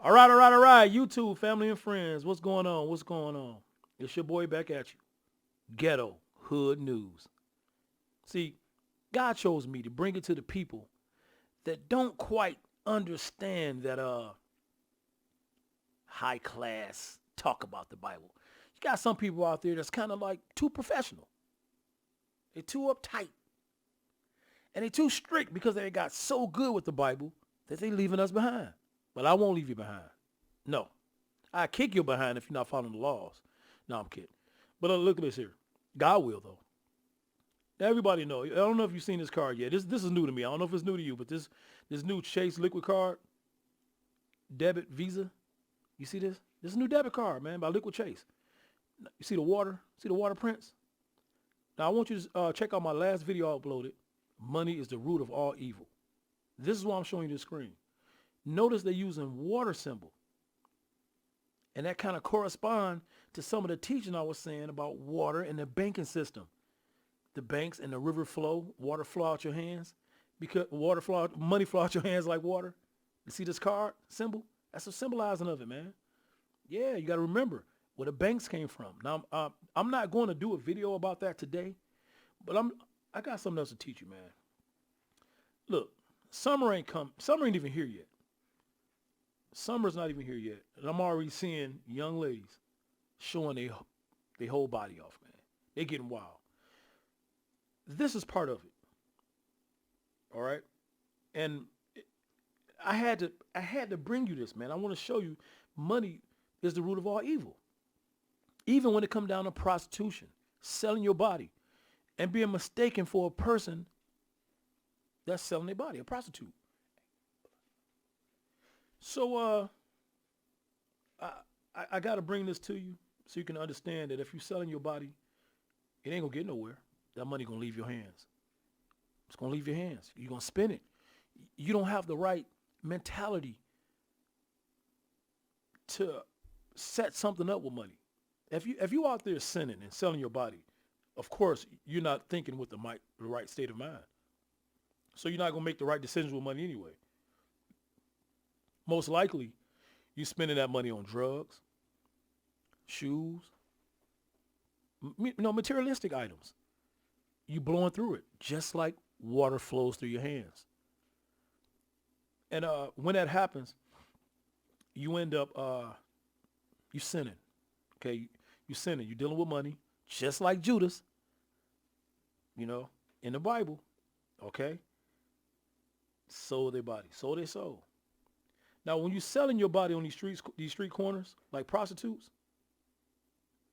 All right. YouTube, family and friends. What's going on? What's going on? It's your boy back at you. Ghetto Hood News. See, God chose me to bring it to the people that don't quite understand that high class talk about the Bible. You got some people out there that's kind of like too professional. They're too uptight. And they're too strict because they got so good with the Bible that they leaving us behind. But I won't leave you behind. No. I kick you behind if you're not following the laws. No, I'm kidding. But look at this here. God will, though. Everybody know. I don't know if you've seen this card yet. This is new to me. I don't know if it's new to you, but this new Chase Liquid card, debit Visa. You see this? This is a new debit card, man, by Liquid Chase. You see the water? See the water prints? Now I want you to check out my last video I uploaded. Money is the root of all evil. This is why I'm showing you the screen. Notice they're using water symbol. And that kind of corresponds to some of the teaching I was saying about water and the banking system. The banks and the river flow, water flow out your hands. Because money flow out your hands like water. You see this card symbol? That's a symbolizing of it, man. Yeah, you got to remember where the banks came from. Now, I'm not going to do a video about that today, but I got something else to teach you, man. Look, summer ain't even here yet. Summer's not even here yet. And I'm already seeing young ladies showing their whole body off, man. They're getting wild. This is part of it. All right? And I had to bring you this, man. I want to show you money is the root of all evil. Even when it comes down to prostitution, selling your body, and being mistaken for a person that's selling their body, a prostitute. So I got to bring this to you so you can understand that if you're selling your body, it ain't going to get nowhere. That money going to leave your hands. It's going to leave your hands. You're going to spend it. You don't have the right mentality to set something up with money. If you out there sinning and selling your body, of course, you're not thinking with the right state of mind. So you're not going to make the right decisions with money anyway. Most likely, you're spending that money on drugs, shoes, materialistic items. You blowing through it just like water flows through your hands. And when that happens, you end up you sinning. Okay, you sinning. You're dealing with money, just like Judas. In the Bible. Okay. Sold their body, sold their soul. Now, when you're selling your body on these street corners, like prostitutes,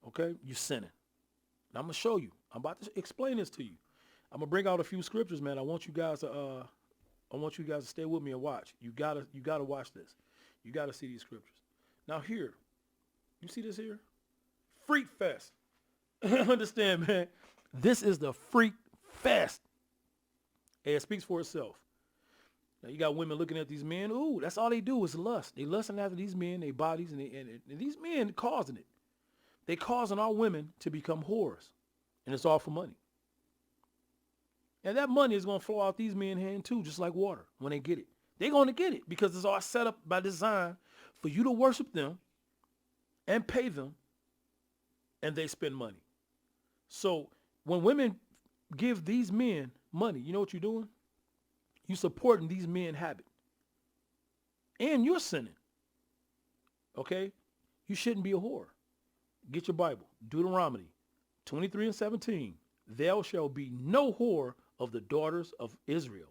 okay, you're sinning. Now, I'm gonna show you. I'm about to explain this to you. I'm gonna bring out a few scriptures, man. I want you guys to stay with me and watch. You gotta watch this. You gotta see these scriptures. Now here, you see this here? Freak fest. Understand, man? This is the freak fest. And it speaks for itself. Now you got women looking at these men. Ooh, that's all they do is lust. They lusting after these men, their bodies, and these men causing it. They causing our women to become whores. And it's all for money. And that money is going to flow out these men's hand too, just like water when they get it. They're going to get it because it's all set up by design for you to worship them and pay them, and they spend money. So when women give these men money, you know what you're doing? You're supporting these men habit. And you're sinning. Okay? You shouldn't be a whore. Get your Bible. Deuteronomy 23:17. There shall be no whore of the daughters of Israel,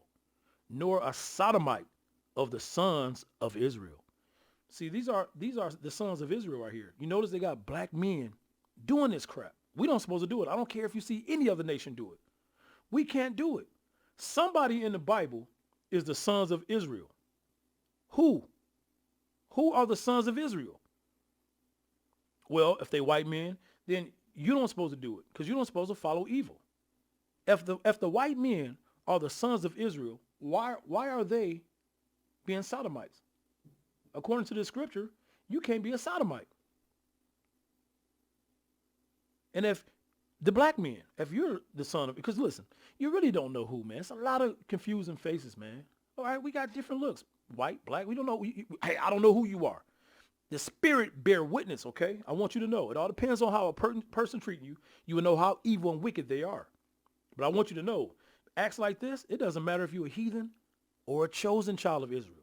nor a sodomite of the sons of Israel. See, these are the sons of Israel right here. You notice they got black men doing this crap. We don't supposed to do it. I don't care if you see any other nation do it. We can't do it. Somebody in the Bible is the sons of Israel. Who? Who are the sons of Israel? Well, if they white men, then you don't supposed to do it because you don't supposed to follow evil. If the white men are the sons of Israel, why are they being sodomites? According to the scripture, you can't be a sodomite. And if the black men, if you're the son of, because listen, you really don't know who, man. It's a lot of confusing faces, man. All right, we got different looks. White, black, we don't know. Hey, I don't know who you are. The spirit bear witness, okay? I want you to know. It all depends on how a person treating you. You will know how evil and wicked they are. But I want you to know, acts like this, it doesn't matter if you're a heathen or a chosen child of Israel.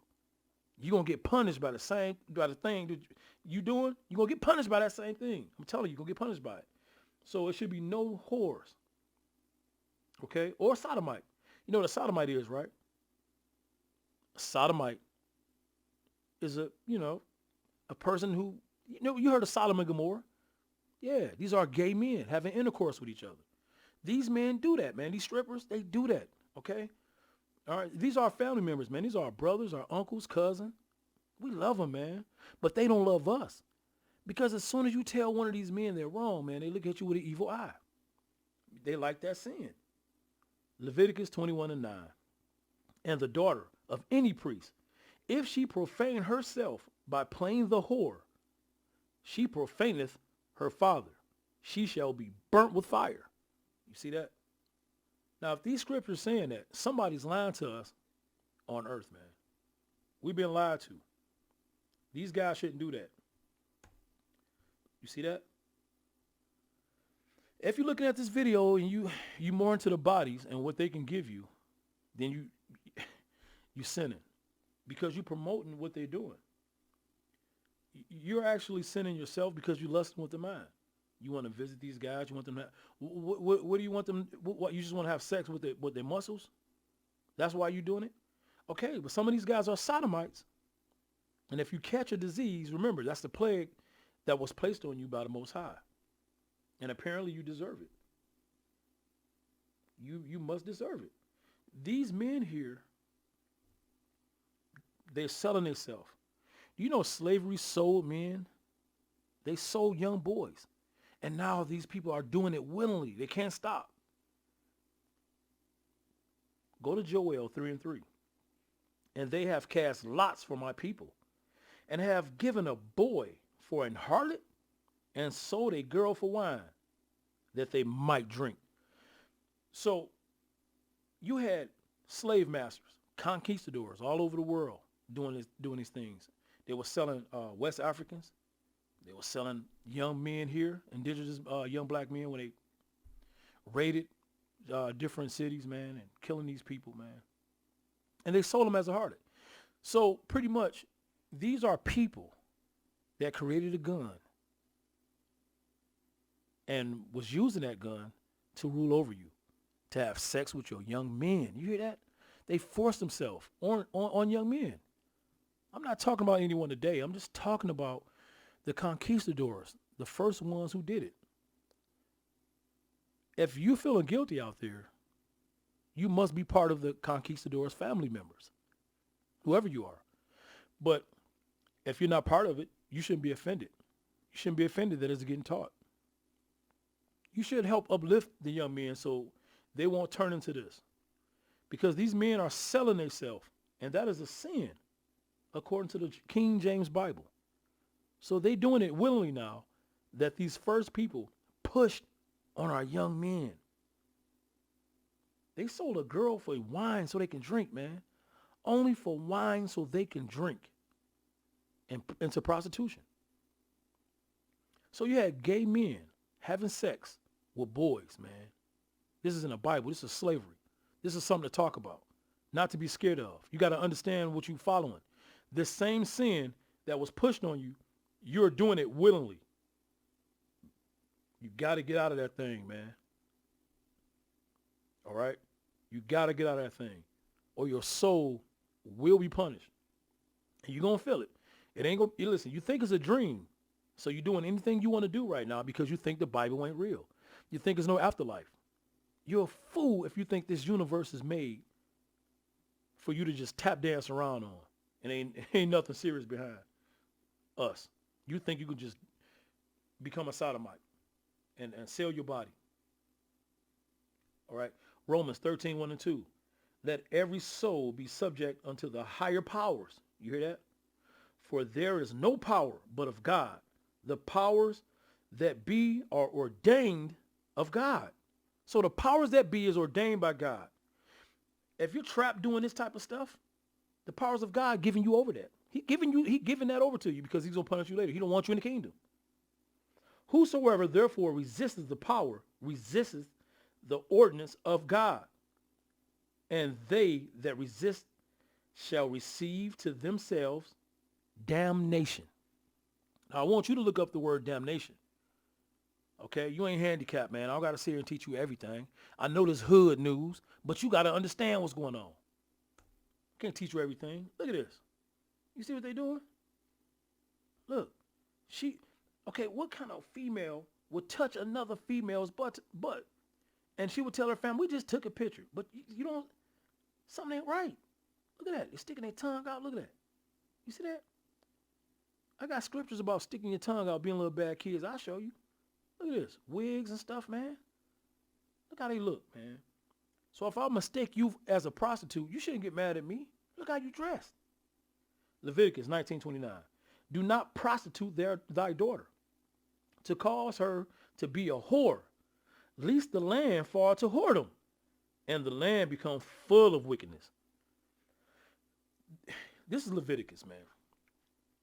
You're going to get punished by the thing that you doing. You're going to get punished by that same thing. I'm telling you, you're going to get punished by it. So it should be no whores, okay? Or sodomite. You know what a sodomite is, right? A sodomite is a person who, you heard of Sodom and Gomorrah. Yeah, these are gay men having intercourse with each other. These men do that, man. These strippers, they do that, okay? All right, these are our family members, man. These are our brothers, our uncles, cousins. We love them, man. But they don't love us. Because as soon as you tell one of these men they're wrong, man, they look at you with an evil eye. They like that sin. Leviticus 21:9. And the daughter of any priest, if she profane herself by playing the whore, she profaneth her father. She shall be burnt with fire. You see that? Now, if these scriptures saying that, somebody's lying to us on earth, man. We've been lied to. These guys shouldn't do that. You see that? If you're looking at this video and you more into the bodies and what they can give you, then you sinning, because you're promoting what they're doing. You're actually sinning yourself because you're lusting with the mind. You want to visit these guys. You want them to. What do you want them? What you just want to have sex with their muscles? That's why you're doing it. Okay, but some of these guys are sodomites, and if you catch a disease, remember that's the plague that was placed on you by the Most High, and apparently you deserve it. You must deserve it. These men here, they're selling themselves. You know, slavery sold men. They sold young boys. And now these people are doing it willingly. They can't stop. Go to Joel 3:3. And they have cast lots for my people, and have given a boy for an harlot, and sold a girl for wine, that they might drink. So you had slave masters, conquistadors all over the world doing these things. They were selling West Africans. They were selling young men here, indigenous young black men, when they raided different cities, man, and killing these people, man. And they sold them as a harlot. So pretty much, these are people that created a gun and was using that gun to rule over you, to have sex with your young men. You hear that? They forced themselves on young men. I'm not talking about anyone today. I'm just talking about the conquistadors, the first ones who did it. If you're feeling guilty out there, you must be part of the conquistadors' family members, whoever you are. But if you're not part of it, you shouldn't be offended. You shouldn't be offended that it's getting taught. You should help uplift the young men so they won't turn into this. Because these men are selling themselves, and that is a sin, according to the King James Bible. So they doing it willingly now, that these first people pushed on our young men. They sold a girl for wine so they can drink, man. Only for wine so they can drink. And into prostitution. So you had gay men having sex with boys, man. This is in the Bible. This is slavery. This is something to talk about, not to be scared of. You got to understand what you're following. This same sin that was pushed on you, you're doing it willingly. You got to get out of that thing, man. All right? You got to get out of that thing, or your soul will be punished. And you're going to feel it. It ain't going to, listen, you think it's a dream. So you're doing anything you want to do right now because you think the Bible ain't real. You think there's no afterlife. You're a fool if you think this universe is made for you to just tap dance around on. And ain't nothing serious behind us. You think you could just become a sodomite and sell your body. All right. Romans 13:1-2. Let every soul be subject unto the higher powers. You hear that? For there is no power but of God. The powers that be are ordained of God. So the powers that be is ordained by God. If you're trapped doing this type of stuff, the powers of God giving you over that. He giving that over to you because he's going to punish you later. He don't want you in the kingdom. Whosoever therefore resisteth the power, resisteth the ordinance of God. And they that resist shall receive to themselves damnation. Now, I want you to look up the word damnation. Okay, you ain't handicapped, man. I don't got to sit here and teach you everything. I know this hood news, but you got to understand what's going on. I can't teach you everything. Look at this. You see what they doing? Look, what kind of female would touch another female's butt? And she would tell her family, we just took a picture. But you don't, something ain't right. Look at that. They're sticking their tongue out. Look at that. You see that? I got scriptures about sticking your tongue out, being little bad kids. I'll show you. Look at this. Wigs and stuff, man. Look how they look, man. So if I mistake you as a prostitute, you shouldn't get mad at me. Look how you dressed. Leviticus 19:29. Do not prostitute thy daughter, to cause her to be a whore, lest the land fall to whoredom, and the land become full of wickedness. This is Leviticus, man.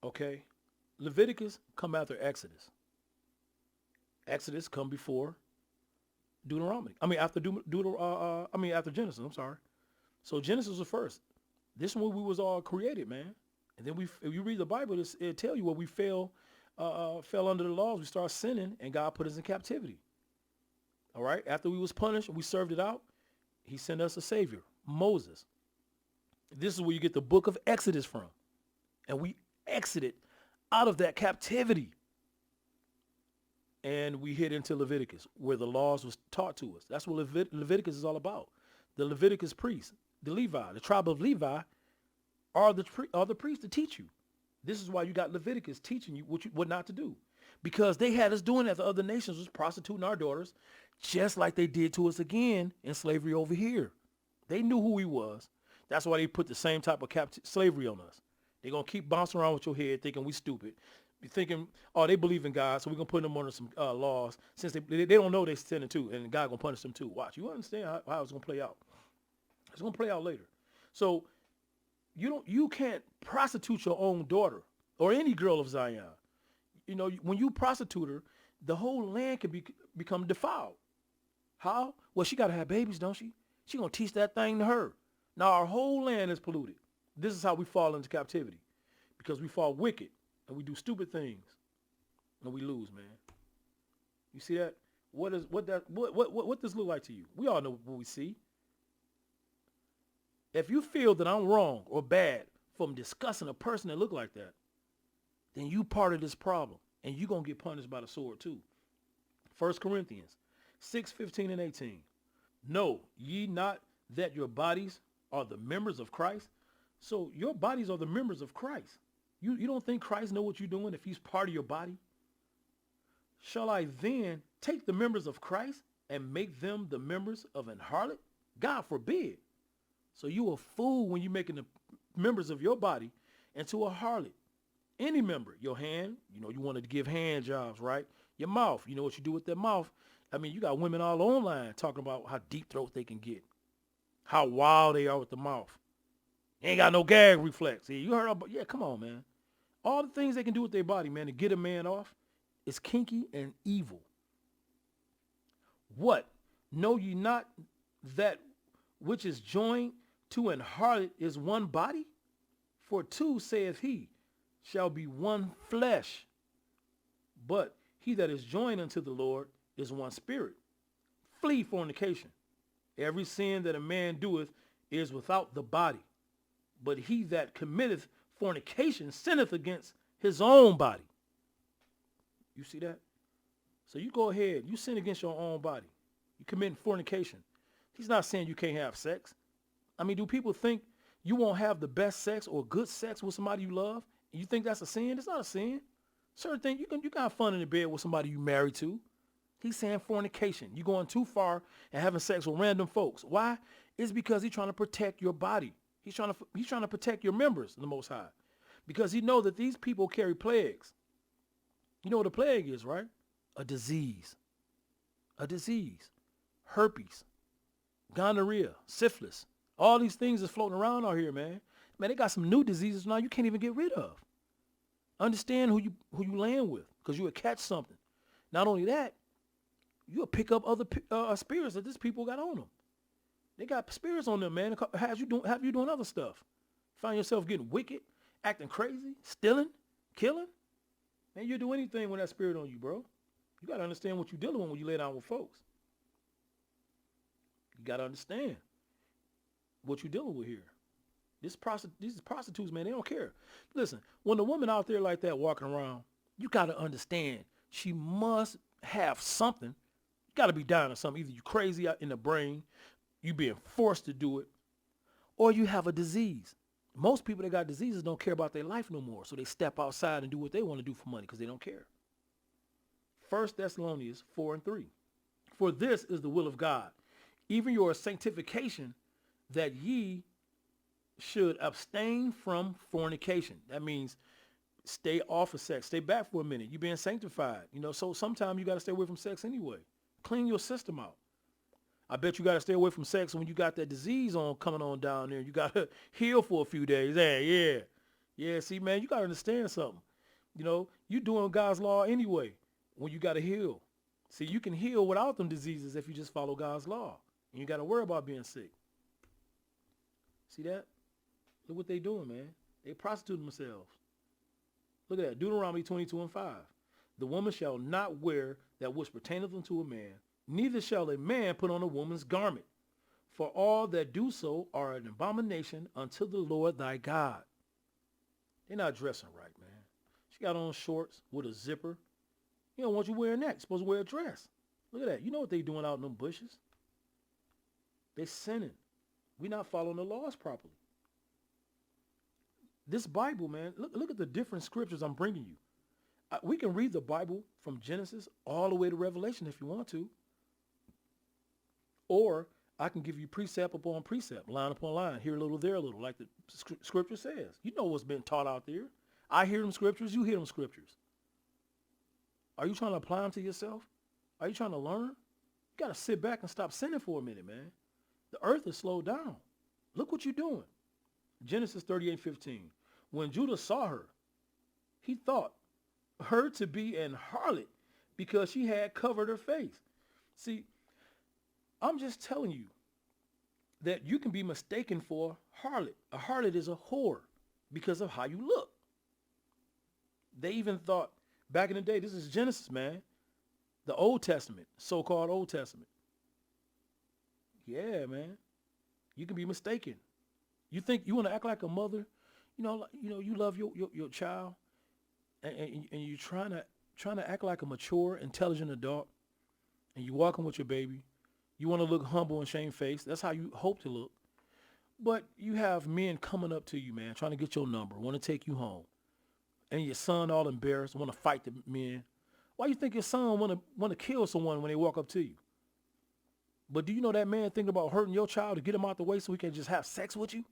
Okay? Leviticus come after Exodus. Exodus come before Deuteronomy. After Genesis, I'm sorry. So Genesis was first. This is when we was all created, man. And then if you read the Bible, it'll tell you where we fell under the laws. We started sinning, and God put us in captivity. All right? After we was punished and we served it out, he sent us a savior, Moses. This is where you get the book of Exodus from. And we exited out of that captivity. And we hit into Leviticus, where the laws was taught to us. That's what Leviticus is all about. The Leviticus priests, the Levi, the tribe of Levi, are the priests to teach you. This is why you got Leviticus teaching you what not to do. Because they had us doing that. The other nations was prostituting our daughters, just like they did to us again in slavery over here. They knew who we was. That's why they put the same type of slavery on us. They're going to keep bouncing around with your head thinking we stupid. Be thinking, oh, they believe in God, so we're going to put them under some laws. Since they don't know they're sinning too, and God going to punish them too. Watch. You understand how it's going to play out. It's going to play out later. So you can't prostitute your own daughter or any girl of Zion. You know, when you prostitute her, the whole land can become defiled. How? Well, she got to have babies, don't she? She going to teach that thing to her. Now our whole land is polluted. This is how we fall into captivity, because we fall wicked and we do stupid things and we lose, man. You see that? What does this look like to you? We all know what we see. If you feel that I'm wrong or bad from discussing a person that look like that, then you part of this problem, and you're going to get punished by the sword too. 1 Corinthians 6:15 and 18. Know ye not that your bodies are the members of Christ? So your bodies are the members of Christ. You don't think Christ know what you're doing if he's part of your body? Shall I then take the members of Christ and make them the members of an harlot? God forbid. So you a fool when you're making the members of your body into a harlot. Any member, your hand, you wanted to give hand jobs, right? Your mouth, you know what you do with that mouth. You got women all online talking about how deep throat they can get, how wild they are with the mouth. They ain't got no gag reflex. See, you heard about, yeah, come on, man. All the things they can do with their body, man, to get a man off is kinky and evil. What? Know ye not that which is joined to an harlot is one body? For two, saith he, shall be one flesh. But he that is joined unto the Lord is one spirit. Flee fornication. Every sin that a man doeth is without the body. But he that committeth fornication sinneth against his own body. You see that? So you go ahead. You sin against your own body. You commit fornication. He's not saying you can't have sex. Do people think you won't have the best sex or good sex with somebody you love? And you think that's a sin? It's not a sin. Certain things, you can have fun in the bed with somebody you married to. He's saying fornication. You're going too far and having sex with random folks. Why? It's because he's trying to protect your body. He's trying to protect your members, the Most High. Because he knows that these people carry plagues. You know what a plague is, right? A disease. A disease. Herpes. Gonorrhea. Syphilis. All these things is floating around out here, man. Man, they got some new diseases now you can't even get rid of. Understand who you land with, because you will catch something. Not only that, you'll pick up other spirits that this people got on them. They got spirits on them, man. Have you doing other stuff. Find yourself getting wicked, acting crazy, stealing, killing. Man, you'll do anything with that spirit on you, bro. You got to understand what you're dealing with when you lay down with folks. You got to understand what you're dealing with here. These prostitutes, man, they don't care. Listen, when a woman out there like that walking around, you got to understand she must have something. You got to be dying or something. Either you crazy out in the brain, you being forced to do it, or you have a disease. Most people that got diseases don't care about their life no more, so they step outside and do what they want to do for money because they don't care. 1 Thessalonians 4:3. For this is the will of God, even your sanctification, that ye should abstain from fornication. That means stay off of sex. Stay back for a minute. You're being sanctified. So sometimes you got to stay away from sex anyway. Clean your system out. I bet you got to stay away from sex when you got that disease coming on down there. You got to heal for a few days. Yeah. See, man, you got to understand something. You doing God's law anyway when you got to heal. See, you can heal without them diseases if you just follow God's law. And you got to worry about being sick. See that? Look what they doing, man. They prostituting themselves. Look at that. Deuteronomy 22:5. The woman shall not wear that which pertaineth unto a man, neither shall a man put on a woman's garment. For all that do so are an abomination unto the Lord thy God. They're not dressing right, man. She got on shorts with a zipper. You don't want you wearing that. You're supposed to wear a dress. Look at that. You know what they doing out in them bushes? They sinning. We're not following the laws properly. This Bible, man, look at the different scriptures I'm bringing you. We can read the Bible from Genesis all the way to Revelation if you want to. Or I can give you precept upon precept, line upon line, here a little, there a little, like the scripture says. You know what's been taught out there. I hear them scriptures, you hear them scriptures. Are you trying to apply them to yourself? Are you trying to learn? You got to sit back and stop sinning for a minute, man. The earth is slowed down. Look what you're doing. Genesis 38:15. When Judah saw her, he thought her to be an harlot because she had covered her face. See, I'm just telling you that you can be mistaken for harlot. A harlot is a whore because of how you look. They even thought back in the day, this is Genesis, man, the Old Testament, so-called Old Testament. Yeah, man, you can be mistaken. You think you want to act like a mother, you love your child, and you're trying to act like a mature, intelligent adult, and you're walking with your baby. You want to look humble and shamefaced. That's how you hope to look. But you have men coming up to you, man, trying to get your number, want to take you home. And your son all embarrassed, want to fight the men. Why you think your son want to kill someone when they walk up to you? But do you know that man thinking about hurting your child to get him out the way so he can just have sex with you?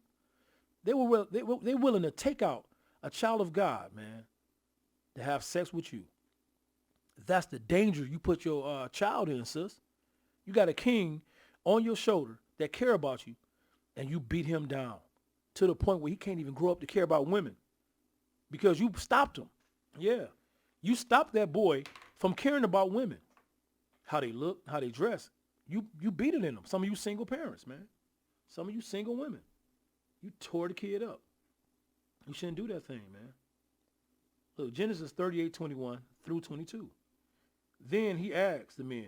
They're willing to take out a child of God, man, to have sex with you. That's the danger you put your child in, sis. You got a king on your shoulder that care about you, and you beat him down to the point where he can't even grow up to care about women because you stopped him. Yeah, you stopped that boy from caring about women, how they look, how they dress. You beat it in them. Some of you single parents, man. Some of you single women. You tore the kid up. You shouldn't do that thing, man. Look, Genesis 38:21 through 22. Then he asked the men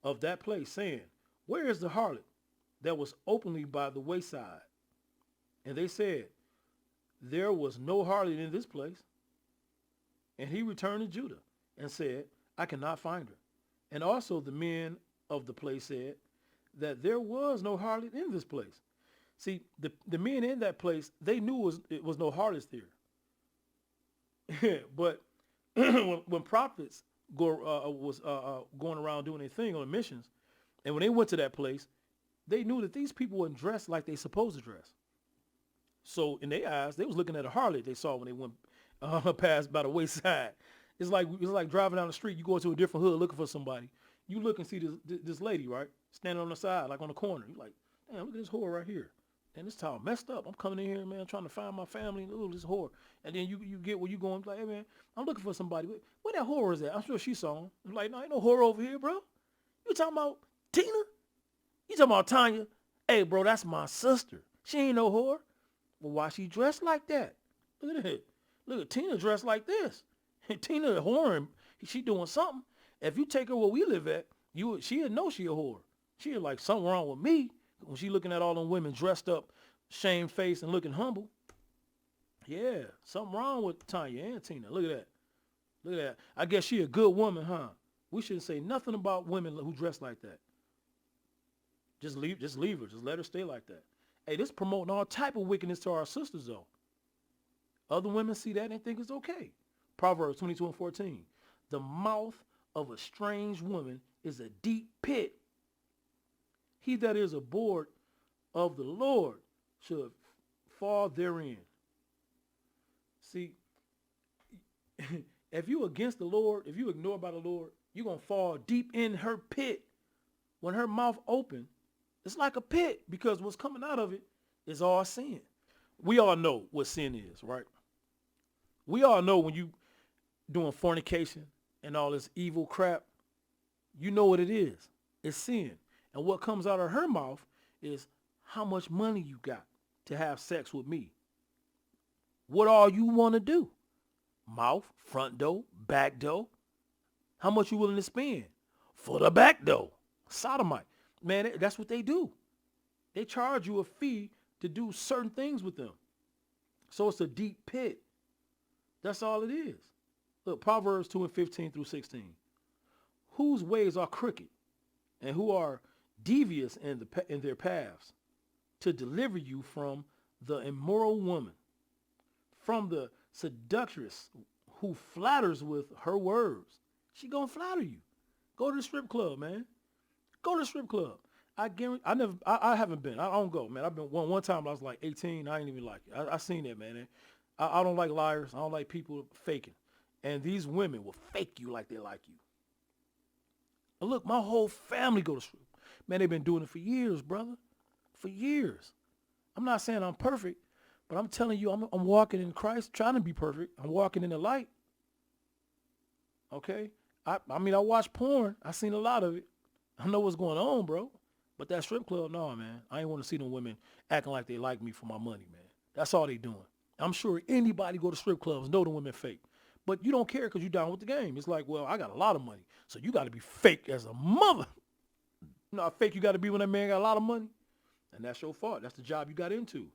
of that place, saying, where is the harlot that was openly by the wayside? And they said, there was no harlot in this place. And he returned to Judah and said, I cannot find her. And also the men of the place said that there was no harlot in this place. See, the men in that place, they knew it was no harlots there. But when prophets was going around doing their thing on missions, and when they went to that place, they knew that these people weren't dressed like they supposed to dress. So in their eyes, they was looking at a harlot they saw when they went past by the wayside. It's like driving down the street. You go into a different hood looking for somebody. You look and see this lady, right, standing on the side, like on the corner. You're like, damn, look at this whore right here. And this town messed up. I'm coming in here, man, trying to find my family. Ooh, this whore. And then you get where you going, like, hey, man, I'm looking for somebody. Where that whore is at? I'm sure she saw him. I'm like, no, ain't no whore over here, bro. You talking about Tina? You talking about Tanya? Hey, bro, that's my sister. She ain't no whore. Well, why she dressed like that? Look at it. Look at Tina dressed like this. And Tina whoring, she doing something. If you take her where we live at, she'd know she a whore. She'd like something wrong with me when she looking at all them women dressed up, shamefaced and looking humble. Yeah, something wrong with Tanya and Tina. Look at that. Look at that. I guess she a good woman, huh? We shouldn't say nothing about women who dress like that. Just leave her. Just let her stay like that. Hey, this promoting all type of wickedness to our sisters, though. Other women see that and they think it's okay. Proverbs 22:14. The mouth of a strange woman is a deep pit. He that is abhorred of the Lord should fall therein. See, if you against the Lord, if you ignore by the Lord, you're going to fall deep in her pit. When her mouth open, it's like a pit because what's coming out of it is all sin. We all know what sin is, right? We all know when you doing fornication and all this evil crap, you know what it is. It's sin. And what comes out of her mouth is how much money you got to have sex with me. What all you want to do? Mouth, front door, back door. How much you willing to spend for the back door? Sodomite. Man, that's what they do. They charge you a fee to do certain things with them. So it's a deep pit. That's all it is. Look, Proverbs 2:15-16. Whose ways are crooked and who are devious in their paths, to deliver you from the immoral woman, from the seductress who flatters with her words. She gonna flatter you. Go to the strip club, man. Go to the strip club. I guarantee. I haven't been. I don't go, man. I've been one time. I was like 18. I ain't even like it. I seen that, man. I don't like liars. I don't like people faking. And these women will fake you like they like you. And look, my whole family go to strip. Man, they've been doing it for years, brother. For years. I'm not saying I'm perfect, but I'm telling you, I'm walking in Christ, trying to be perfect. I'm walking in the light. Okay? I mean, I watch porn. I seen a lot of it. I know what's going on, bro. But that strip club, no, man. I ain't want to see them women acting like they like me for my money, man. That's all they doing. I'm sure anybody go to strip clubs know the women fake. But you don't care because you down with the game. It's like, well, I got a lot of money, so you got to be fake as a mother. You know how fake you got to be when that man got a lot of money? And that's your fault. That's the job you got into.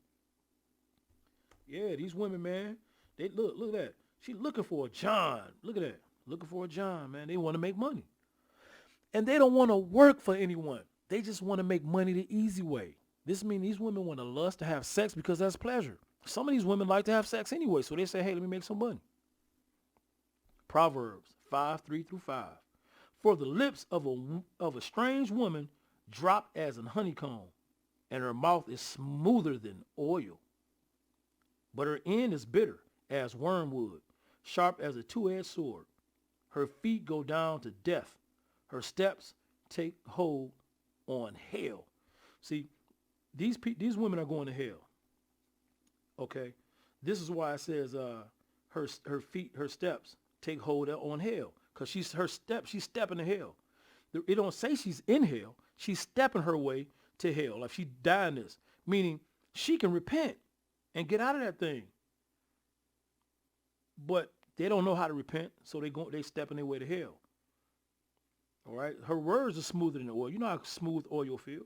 Yeah, these women, man, they look at that. She looking for a John. Look at that. Looking for a John, man. They want to make money. And they don't want to work for anyone. They just want to make money the easy way. This means these women want to lust to have sex because that's pleasure. Some of these women like to have sex anyway, so they say, hey, let me make some money. Proverbs 5:3-5. For the lips of a strange woman drop as an honeycomb, and her mouth is smoother than oil. But her end is bitter as wormwood, sharp as a two-edged sword. Her feet go down to death. Her steps take hold on hell. See, these women are going to hell. Okay, this is why it says her steps take hold on hell, because she's stepping to hell. It don't say she's in hell. She's stepping her way to hell, like she dying this, meaning she can repent and get out of that thing. But they don't know how to repent, so they stepping their way to hell. All right, her words are smoother than oil. You know how smooth oil feel.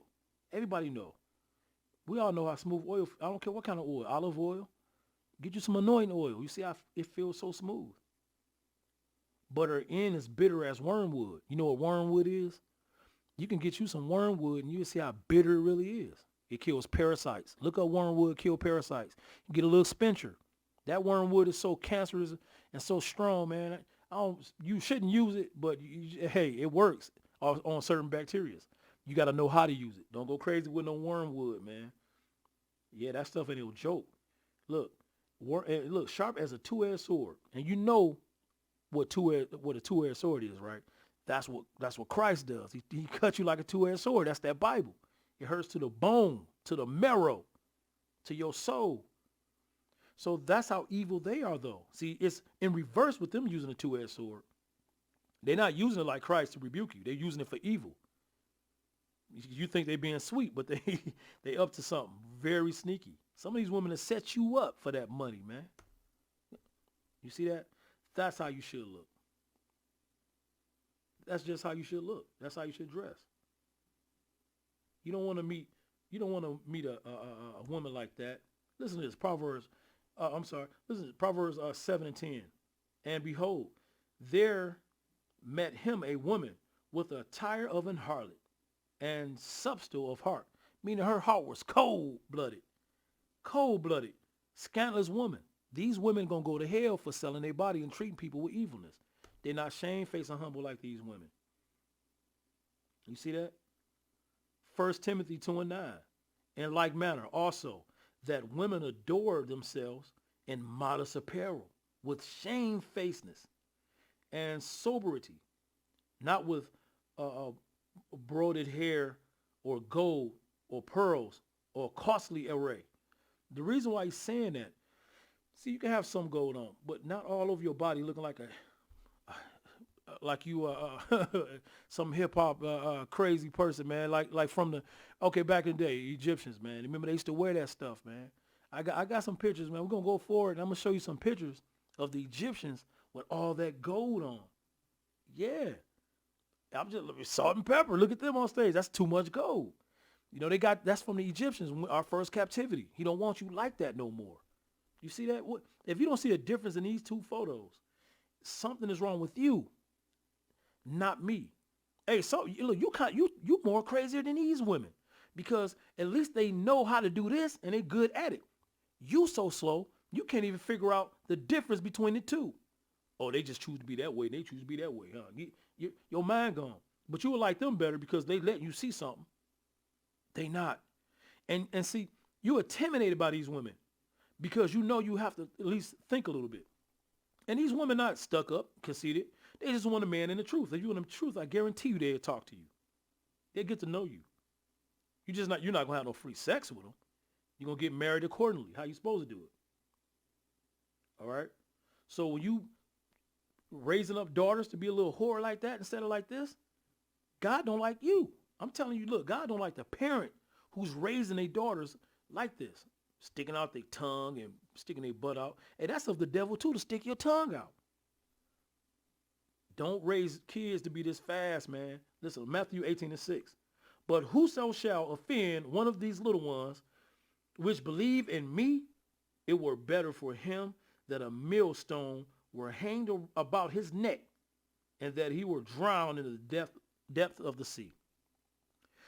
Everybody know. We all know how smooth oil. I don't care what kind of oil. Olive oil. Get you some anointing oil. You see how it feels so smooth. But her end is bitter as wormwood. You know what wormwood is? You can get you some wormwood and you'll see how bitter it really is. It kills parasites. Look up wormwood kill parasites. You get a little spincher. That wormwood is so cancerous and so strong, man. You shouldn't use it, but hey, it works on certain bacteria. You got to know how to use it. Don't go crazy with no wormwood, man. Yeah, that stuff ain't no joke. Look, sharp as a two-edged sword. And you know what a two-edged sword is, right? That's what Christ does. He cuts you like a two-edged sword. That's that Bible. It hurts to the bone, to the marrow. to your soul. So that's how evil they are, though. See, it's in reverse with them using a two-edged sword. They're not using it like Christ to rebuke you. They're using it for evil. You think they're being sweet, but they up to something very sneaky. Some of these women have set you up for that money, man. You see that? That's how you should look. That's just how you should look. That's how you should dress. You don't want to meet. You don't want to meet a woman like that. Listen to this. Listen to Proverbs 7:10. And behold, there met him a woman with a attire of an harlot and substile of heart, meaning her heart was cold-blooded, scandalous woman. These women gonna go to hell for selling their body and treating people with evilness. They're not shamefaced and humble like these women. You see that? 1 Timothy 2:9. In like manner also, that women adore themselves in modest apparel, with shamefacedness and sobriety, not with broided hair or gold or pearls or costly array. The reason why he's saying that, see, you can have some gold on, but not all over your body looking like some hip hop crazy person, man. Like from back in the day, Egyptians, man. Remember they used to wear that stuff, man. I got some pictures, man. We're gonna go forward and I'm gonna show you some pictures of the Egyptians with all that gold on. Yeah. I'm just salt and pepper. Look at them on stage. That's too much gold. You know, that's from the Egyptians, our first captivity. He don't want you like that no more. You see that? If you don't see a difference in these two photos, something is wrong with you, not me. Hey, so look, you more crazier than these women, because at least they know how to do this and they're good at it. You so slow, you can't even figure out the difference between the two. Oh, they just choose to be that way. They choose to be that way, huh? Your mind gone. But you will like them better because they let you see something. They not. And see, you're intimidated by these women because you know you have to at least think a little bit. And these women not stuck up, conceited. They just want a man in the truth. If you want the truth, I guarantee you they'll talk to you. They'll get to know you. You're not going to have no free sex with them. You're going to get married accordingly. How you supposed to do it? All right? So when you raising up daughters to be a little whore like that instead of like this, God don't like you. I'm telling you, look, God don't like the parent who's raising their daughters like this, sticking out their tongue and sticking their butt out. Hey, that's of the devil too, to stick your tongue out. Don't raise kids to be this fast, man. Listen, Matthew 18:6. But whoso shall offend one of these little ones which believe in me, it were better for him that a millstone were hanged about his neck, and that he were drowned into the depth of the sea.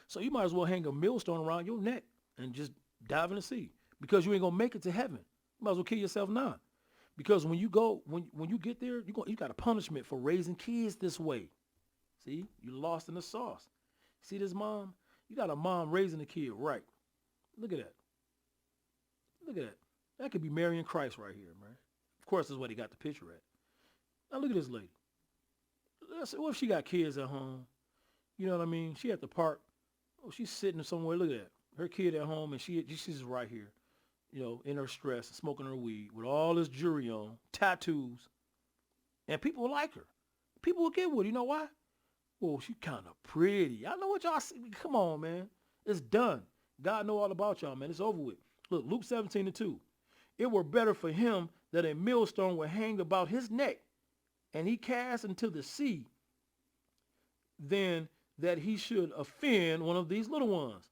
So you might as well hang a millstone around your neck and just dive in the sea, because you ain't gonna make it to heaven. You might as well kill yourself now, because when you get there, you got a punishment for raising kids this way. See, you lost in the sauce. See this mom? You got a mom raising a kid right. Look at that. Look at that. That could be marrying Christ right here, man. Of course, that's what he got the picture at. Now look at this lady. What if she got kids at home? You know what I mean? She at the park. Oh, she's sitting somewhere. Look at that. Her kid at home, and she's right here, you know, in her stress, smoking her weed with all this jewelry on, tattoos, and people will like her. People will get with her. You know why? Well, she kind of pretty. I know what y'all see. Come on, man. It's done. God know all about y'all, man. It's over with. Look, Luke 17:2. It were better for him that a millstone were hanged about his neck, and he cast into the sea, than that he should offend one of these little ones.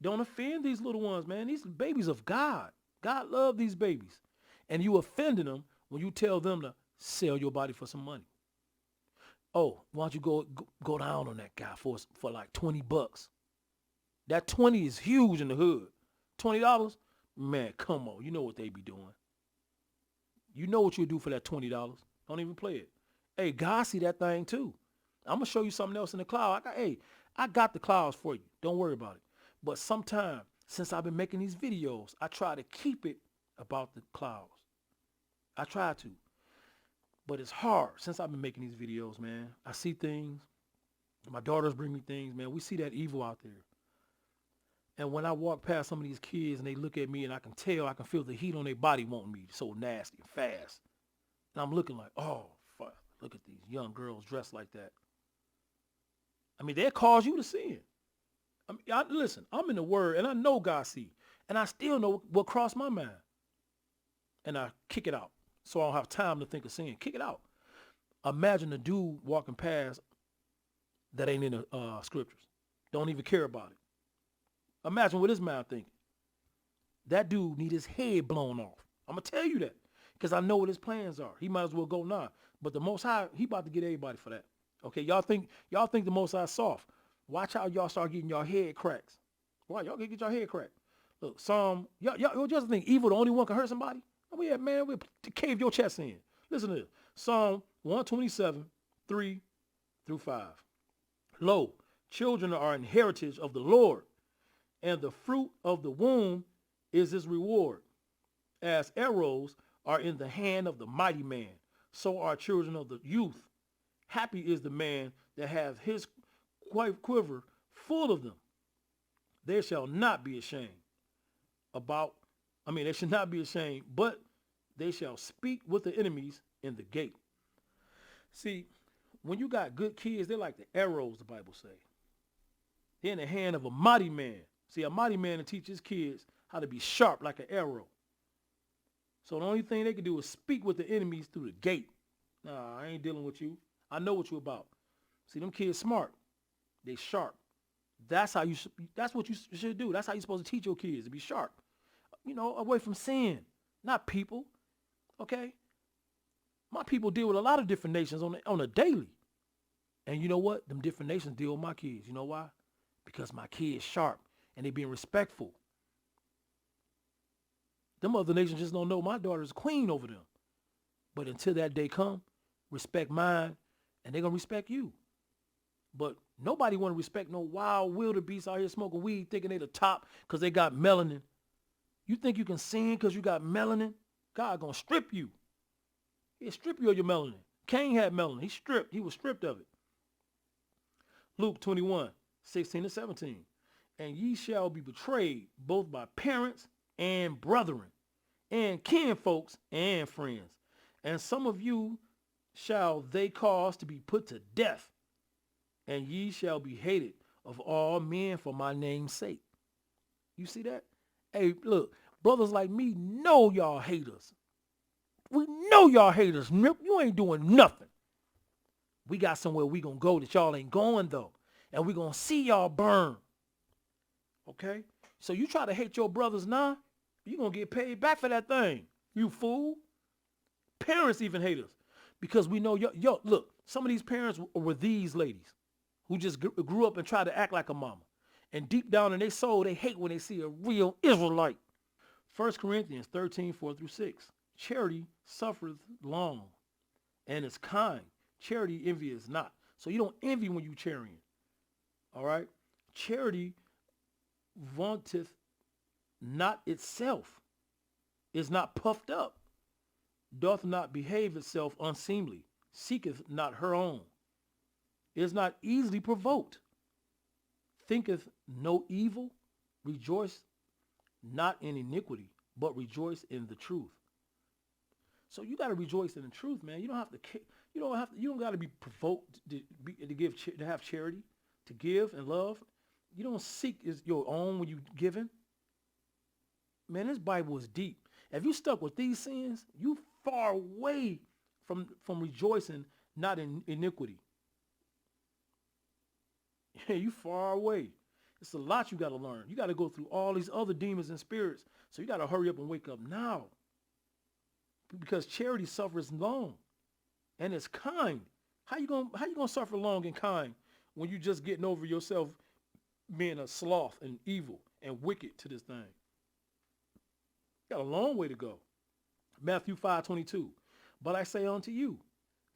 Don't offend these little ones, man. These are babies of God. God loves these babies. And you offending them when you tell them to sell your body for some money. Oh, why don't you go down on that guy for like $20? That 20 is huge in the hood. $20? Man, come on. You know what they be doing. You know what you'll do for that $20. Don't even play it. Hey, God see that thing too. I'm going to show you something else in the cloud. I got the clouds for you. Don't worry about it. But sometime, since I've been making these videos, I try to keep it about the clouds. I try to. But it's hard since I've been making these videos, man. I see things. My daughters bring me things, man. We see that evil out there. And when I walk past some of these kids and they look at me and I can tell, I can feel the heat on their body wanting me so nasty and fast. And I'm looking like, oh, fuck, look at these young girls dressed like that. I mean, they'll cause you to sin. Listen, I'm in the Word and I know God see. And I still know what crossed my mind. And I kick it out. So I don't have time to think of sin. Kick it out. Imagine a dude walking past that ain't in the scriptures. Don't even care about it. Imagine what his mind thinking. That dude need his head blown off. I'm going to tell you that because I know what his plans are. He might as well go now. But the Most High, he about to get everybody for that. Okay, y'all think the Most High soft. Watch how y'all start getting your head cracks. Why? Y'all can get your head cracked. Look, y'all just think evil the only one can hurt somebody? Oh, yeah, man, we'll cave your chest in. Listen to this. Psalm 127, 3 through 5. Lo, children are an heritage of the Lord, and the fruit of the womb is his reward. As arrows are in the hand of the mighty man, so are children of the youth. Happy is the man that hath his quiver full of them. They shall not be ashamed they should not be ashamed, but they shall speak with the enemies in the gate. See, when you got good kids, they're like the arrows, the Bible say. They're in the hand of a mighty man. See, a mighty man to teach his kids how to be sharp like an arrow. So the only thing they can do is speak with the enemies through the gate. Nah, I ain't dealing with you. I know what you about. See, them kids smart. They sharp. That's what you should do. That's how you're supposed to teach your kids, to be sharp. Away from sin, not people. Okay? My people deal with a lot of different nations on a daily. And you know what? Them different nations deal with my kids. You know why? Because my kids sharp and they being respectful. Them other nations just don't know my daughter's queen over them. But until that day come, respect mine and they're going to respect you. But nobody want to respect no wild wildebeest out here smoking weed thinking they the top because they got melanin. You think you can sin because you got melanin? God going to strip you. He'll strip you of your melanin. Cain had melanin. He was stripped of it. Luke 21, 16 and 17. And ye shall be betrayed both by parents and brethren and kinfolks and friends. And some of you shall they cause to be put to death. And ye shall be hated of all men for my name's sake. You see that? Hey, look, brothers like me know y'all haters. We know y'all haters. You ain't doing nothing. We got somewhere we gonna go that y'all ain't going though. And we gonna see y'all burn. Okay? So you try to hate your brothers now, you gonna get paid back for that thing. You fool. Parents even hate us. Because we know, look, some of these parents were these ladies who just grew up and tried to act like a mama. And deep down in their soul, they hate when they see a real Israelite. 1 Corinthians 13, 4 through 6. Charity suffereth long and is kind. Charity envieth not. So you don't envy when you charity. All right? Charity vaunteth not itself, is not puffed up, doth not behave itself unseemly, seeketh not her own, is not easily provoked, thinketh no evil, rejoice not in iniquity, but rejoice in the truth. So you got to rejoice in the truth, man. You don't got to be provoked to have charity, to give and love. You don't seek your own when you giving. Man, this Bible is deep. If you stuck with these sins, you far away from rejoicing, not in iniquity. Yeah, you far away. It's a lot you got to learn. You got to go through all these other demons and spirits. So you got to hurry up and wake up now. Because charity suffers long and it's kind. How you gonna suffer long and kind when you just getting over yourself being a sloth and evil and wicked to this thing? Got a long way to go. Matthew 5:22. But I say unto you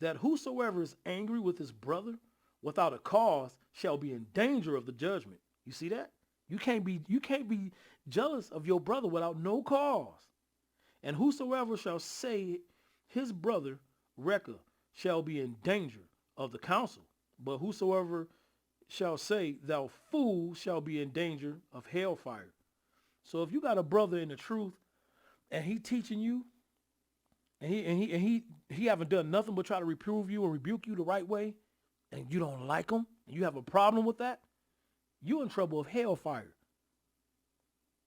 that whosoever is angry with his brother without a cause shall be in danger of the judgment. You see that? You can't be jealous of your brother without no cause. And whosoever shall say his brother Rekah shall be in danger of the council. But whosoever shall say, thou fool shall be in danger of hellfire. So if you got a brother in the truth and he teaching you and he haven't done nothing but try to reprove you and rebuke you the right way, and you don't like him, and you have a problem with that, you in trouble of hellfire.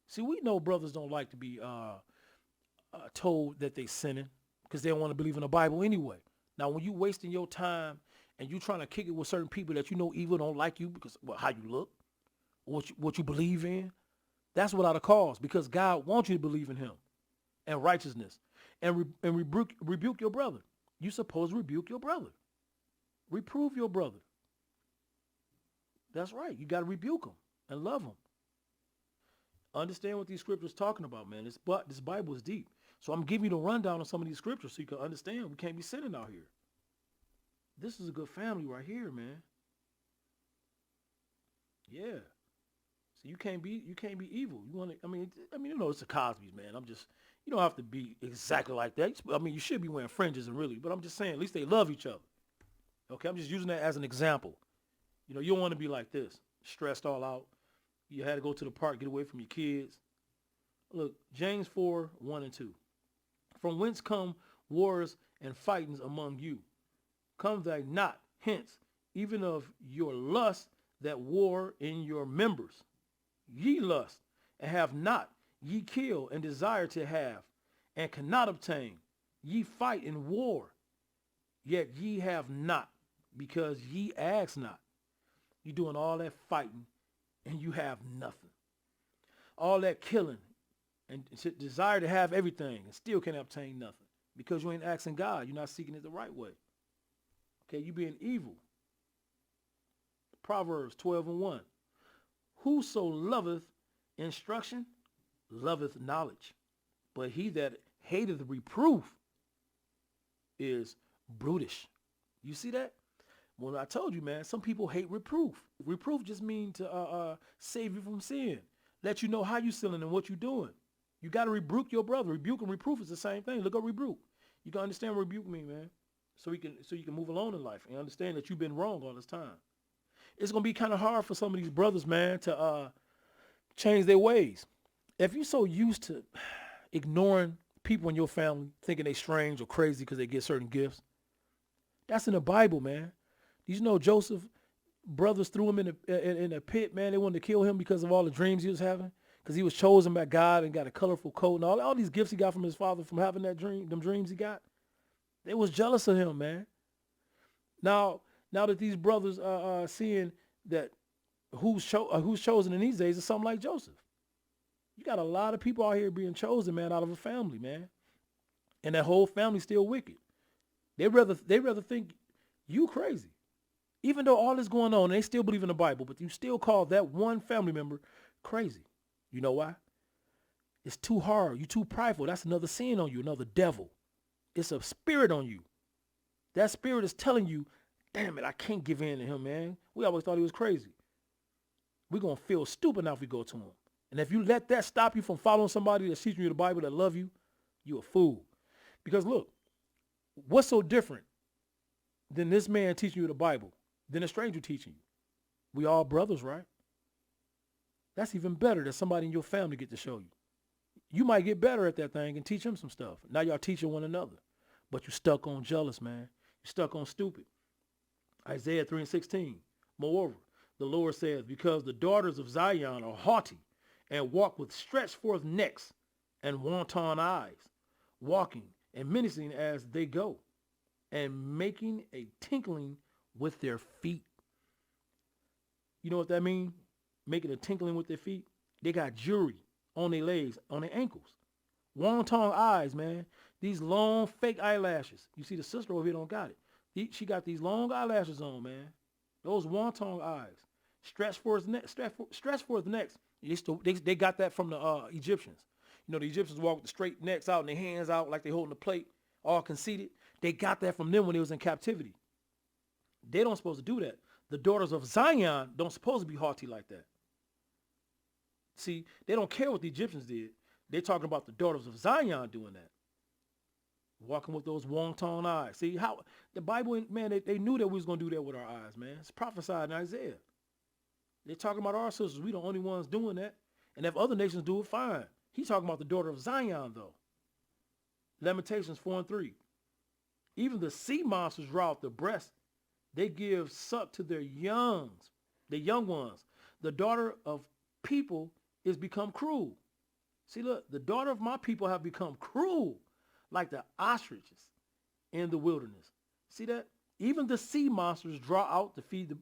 See, we know brothers don't like to be told that they sinning because they don't want to believe in the Bible anyway. Now, when you wasting your time and you trying to kick it with certain people that you know evil don't like you because how you look, what you believe in, that's without a cause, because God wants you to believe in him and righteousness and rebuke your brother. You supposed to rebuke your brother. Reprove your brother. That's right. You got to rebuke him and love him. Understand what these scriptures talking about, man. This Bible is deep. So I'm giving you the rundown on some of these scriptures so you can understand we can't be sinning out here. This is a good family right here, man. Yeah. So you can't be evil. You want to, you know, it's the Cosby's, man. You don't have to be exactly like that. I mean, you should be wearing fringes and really, but I'm just saying, at least they love each other. Okay, I'm just using that as an example. You know, you don't want to be like this, stressed all out. You had to go to the park, get away from your kids. Look, James 4, 1 and 2. From whence come wars and fightings among you? Come they not hence, even of your lust that war in your members. Ye lust, and have not. Ye kill, and desire to have, and cannot obtain. Ye fight in war, yet ye have not, because ye ask not. You doing all that fighting, and you have nothing. All that killing, and desire to have everything, and still can't obtain nothing, because you ain't asking God. You're not seeking it the right way. Okay, you being evil. Proverbs 12 and 1. Whoso loveth instruction, loveth knowledge. But he that hateth reproof is brutish. You see that? Well, I told you, man, some people hate reproof. Reproof just means to save you from sin. Let you know how you sinning and what you're doing. You got to rebuke your brother. Rebuke and reproof is the same thing. Look up rebuke. You can understand what rebuke mean, man. So you can move along in life and understand that you've been wrong all this time. It's going to be kind of hard for some of these brothers, man, to change their ways. If you're so used to ignoring people in your family, thinking they strange or crazy because they get certain gifts, that's in the Bible, man. You know Joseph, brothers threw him in a pit, man. They wanted to kill him because of all the dreams he was having, because he was chosen by God and got a colorful coat and all these gifts he got from his father from having them dreams he got. They was jealous of him, man. Now that these brothers are seeing that who's chosen in these days is something like Joseph. You got a lot of people out here being chosen, man, out of a family, man. And that whole family's still wicked. They rather think you crazy. Even though all this going on, they still believe in the Bible, but you still call that one family member crazy. You know why? It's too hard. You're too prideful. That's another sin on you, another devil. It's a spirit on you. That spirit is telling you, damn it, I can't give in to him, man. We always thought he was crazy. We're going to feel stupid now if we go to him. And if you let that stop you from following somebody that's teaching you the Bible that love you, you a fool. Because look, what's so different than this man teaching you the Bible than a stranger teaching you? We all brothers, right? That's even better that somebody in your family get to show you. You might get better at that thing and teach him some stuff. Now y'all teaching one another. But you stuck on jealous, man. You stuck on stupid. Isaiah 3 and 16. Moreover, the Lord says, because the daughters of Zion are haughty and walk with stretched forth necks and wanton eyes, walking and menacing as they go, and making a tinkling with their feet. You know what that means? Making a tinkling with their feet. They got jewelry on their legs, on their ankles. Wanton eyes, man. These long fake eyelashes. You see the sister over here don't got it. She got these long eyelashes on, man. Those wanton eyes. Stretched for his neck. Stretched for his necks. They got that from the Egyptians. You know, the Egyptians walk with the straight necks out and their hands out like they holding the plate, all conceited. They got that from them when they was in captivity. They don't supposed to do that. The daughters of Zion don't supposed to be haughty like that. See, they don't care what the Egyptians did. They're talking about the daughters of Zion doing that. Walking with those wanton eyes. See how the Bible, man, they knew that we was going to do that with our eyes, man. It's prophesied in Isaiah. They're talking about our sisters. We the only ones doing that. And if other nations do it, fine. He's talking about the daughter of Zion, though. Lamentations 4:3. Even the sea monsters draw out the breast. They give suck to their youngs, the young ones. The daughter of people is become cruel. See, look, the daughter of my people have become cruel, like the ostriches in the wilderness. See that? Even the sea monsters draw out to feed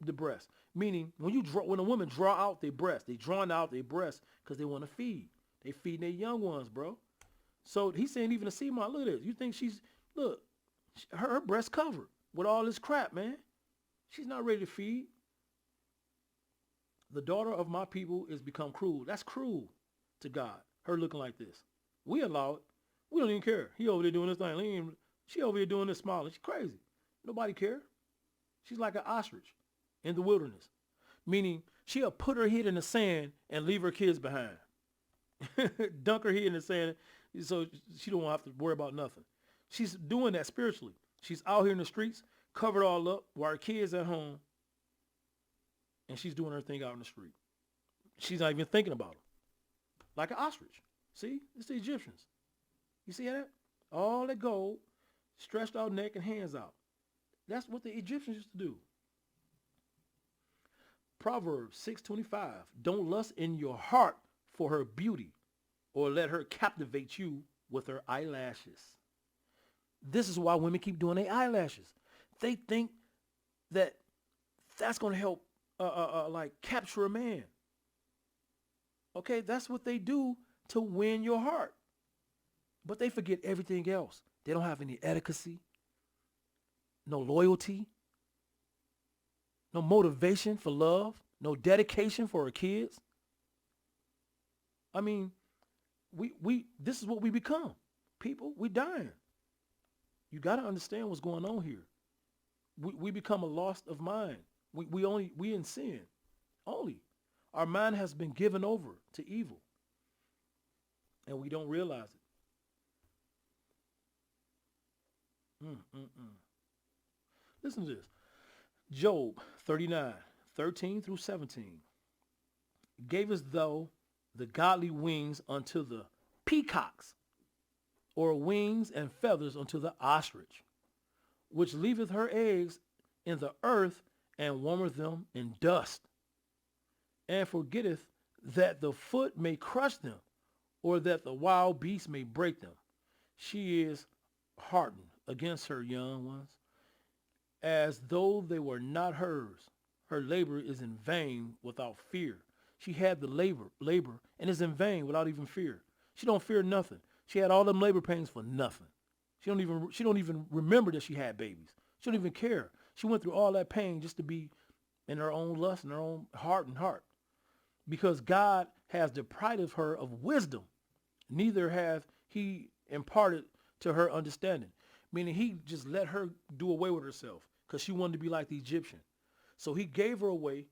the breast. Meaning, when a woman draw out their breast, they drawing out their breast because they want to feed. They feeding their young ones, bro. So he's saying even the sea monster, look at this. You think look, her breast covered with all this crap, man. She's not ready to feed. The daughter of my people is become cruel. That's cruel to God. Her looking like this. We allow it. We don't even care. He over there doing this thing. She over here doing this smiling. She's crazy. Nobody care. She's like an ostrich in the wilderness. Meaning she'll put her head in the sand and leave her kids behind. Dunk her head in the sand so she don't have to worry about nothing. She's doing that spiritually. She's out here in the streets, covered all up, while her kids at home, and she's doing her thing out in the street. She's not even thinking about them. Like an ostrich. See? It's the Egyptians. You see that? All that gold, stretched out neck and hands out. That's what the Egyptians used to do. Proverbs 6:25. Don't lust in your heart for her beauty, or let her captivate you with her eyelashes. This is why women keep doing their eyelashes. They think that that's going to help like capture a man. Okay, that's what they do to win your heart. But they forget everything else. They don't have any etiquette, no loyalty, no motivation for love, no dedication for our kids. I mean, this is what we become. People, we dying. You got to understand what's going on here. We become a lost of mind. We in sin. Only. Our mind has been given over to evil. And we don't realize it. Listen to this. Job 39:13-17. Gavest thou the godly wings unto the peacocks, or wings and feathers unto the ostrich, which leaveth her eggs in the earth and warmeth them in dust, and forgetteth that the foot may crush them, or that the wild beast may break them. She is hardened against her young ones, as though they were not hers. Her labor is in vain without fear. She had the labor, and is in vain without even fear. She don't fear nothing. She had all them labor pains for nothing. She don't even remember that she had babies. She don't even care. She went through all that pain just to be in her own lust and her own heart. Because God has deprived her of wisdom, neither hath he imparted to her understanding. Meaning he just let her do away with herself because she wanted to be like the Egyptian. So he gave her away.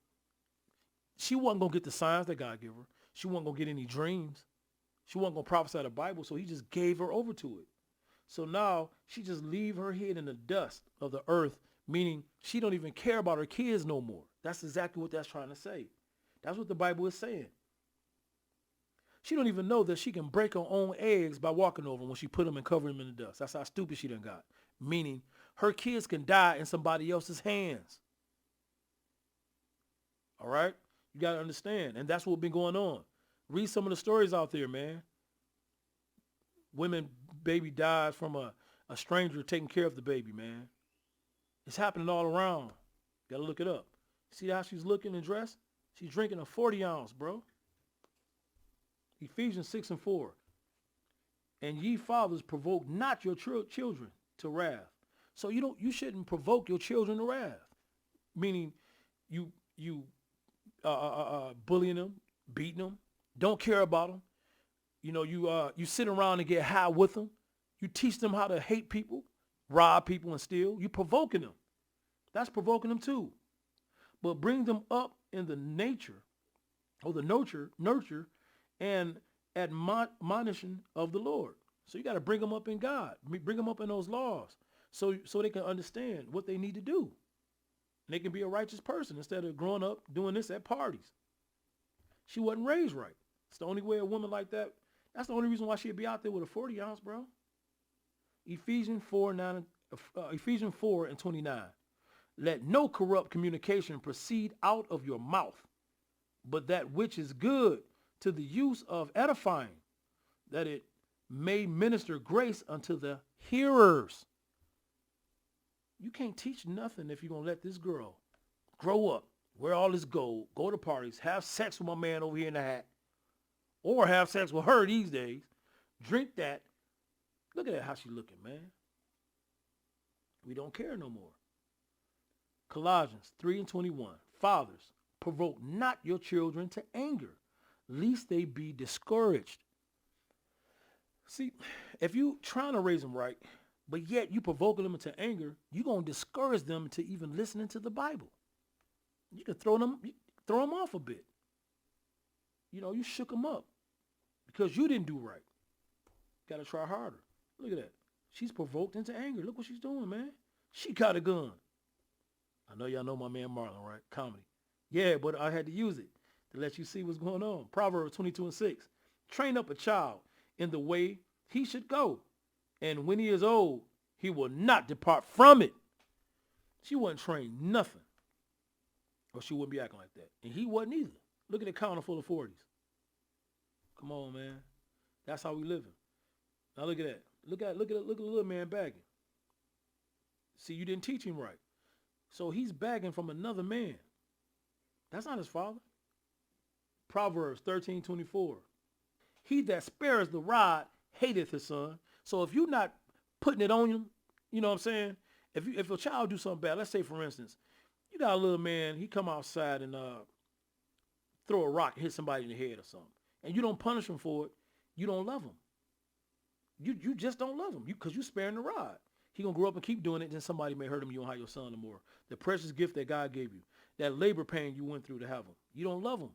She wasn't going to get the signs that God gave her. She wasn't going to get any dreams. She wasn't going to prophesy the Bible, so he just gave her over to it. So now she just leave her head in the dust of the earth, meaning she don't even care about her kids no more. That's exactly what that's trying to say. That's what the Bible is saying. She don't even know that she can break her own eggs by walking over them when she put them and cover them in the dust. That's how stupid she done got. Meaning her kids can die in somebody else's hands. All right? You got to understand. And that's what's been going on. Read some of the stories out there, man. Women, baby dies from a stranger taking care of the baby, man. It's happening all around. Got to look it up. See how she's looking and dressed? She's drinking a 40-ounce, bro. Ephesians 6:4. And ye fathers, provoke not your children to wrath. So you shouldn't provoke your children to wrath. Meaning you bullying them, beating them, don't care about them. You sit around and get high with them. You teach them how to hate people, rob people, and steal. You provoking them. That's provoking them too. But bring them up in the nature or the nurture and admonition of the Lord. So you got to bring them up in God. Bring them up in those laws so they can understand what they need to do. And they can be a righteous person instead of growing up doing this at parties. She wasn't raised right. It's the only way a woman like that, that's the only reason why she'd be out there with a 40 ounce, bro. Ephesians 4 and 29. Let no corrupt communication proceed out of your mouth, but that which is good to the use of edifying, that it may minister grace unto the hearers. You can't teach nothing if you're going to let this girl grow up, wear all this gold, go to parties, have sex with my man over here in the hat, or have sex with her these days, drink that. Look at that, how she looking, man. We don't care no more. Colossians 3 and 21. Fathers, provoke not your children to anger, lest they be discouraged. See, if you trying to raise them right, but yet you provoking them into anger, you're going to discourage them to even listening to the Bible. You can throw them off a bit. You know, you shook them up because you didn't do right. Got to try harder. Look at that. She's provoked into anger. Look what she's doing, man. She got a gun. I know y'all know my man Marlon, right? Comedy. Yeah, but I had to use it to let you see what's going on. Proverbs 22 and 6. Train up a child in the way he should go, and when he is old, he will not depart from it. She wasn't trained nothing, or she wouldn't be acting like that. And he wasn't either. Look at the counter full of 40s. Come on, man. That's how we living. Now look at that. Look at the little man bagging. See, you didn't teach him right. So he's bagging from another man. That's not his father. Proverbs 13:24. He that spares the rod hateth his son. So if you're not putting it on him, you know what I'm saying? If a child do something bad, let's say for instance, you got a little man, he come outside and throw a rock and hit somebody in the head or something, and you don't punish him for it, you don't love him. You just don't love him because you sparing the rod. He gonna grow up and keep doing it, then somebody may hurt him. You don't have your son no more. The precious gift that God gave you, that labor pain you went through to have him, you don't love him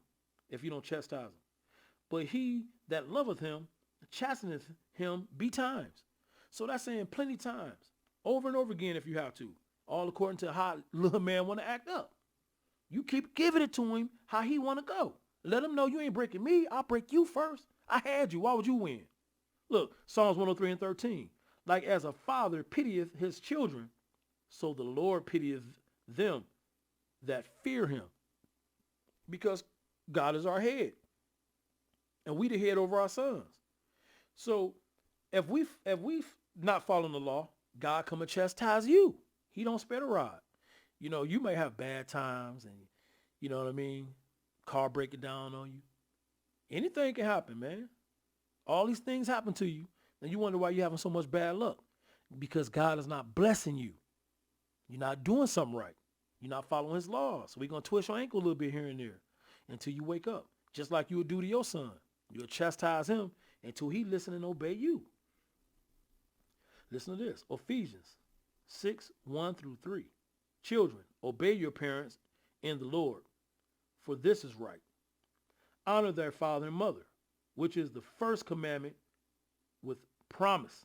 if you don't chastise him. But he that loveth him chasteneth him betimes. So that's saying plenty times, over and over again if you have to, all according to how little man want to act up. You keep giving it to him how he want to go. Let him know you ain't breaking me. I'll break you first. I had you. Why would you win? Look, Psalms 103 and 13. Like as a father pitieth his children, so the Lord pitieth them that fear him. Because God is our head. And we the head over our sons. So if we not following the law, God come and chastise you. He don't spare the rod. You know, you may have bad times and you know what I mean? Car breaking down on you. Anything can happen, man. All these things happen to you. And you wonder why you're having so much bad luck. Because God is not blessing you. You're not doing something right. You're not following his laws. So we're going to twist your ankle a little bit here and there until you wake up. Just like you would do to your son. You'll chastise him until he listen and obey you. Listen to this. Ephesians 6:1-3. Children, obey your parents in the Lord, for this is right. Honor their father and mother, which is the first commandment with promise,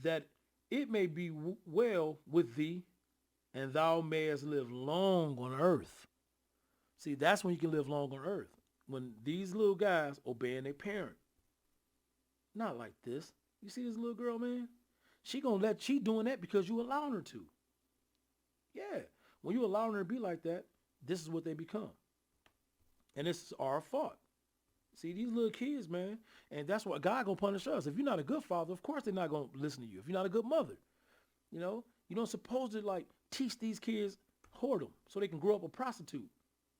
that it may be well with thee, and thou mayest live long on earth. See, that's when you can live long on earth. When these little guys obeying their parent. Not like this. You see this little girl, man? She doing that because you allowing her to. Yeah. When you allowing her to be like that, this is what they become. And this is our fault. See, these little kids, man, and that's why God gonna punish us. If you're not a good father, of course they're not gonna listen to you. If you're not a good mother, you know, you don't supposed to like teach these kids whoredom so they can grow up a prostitute.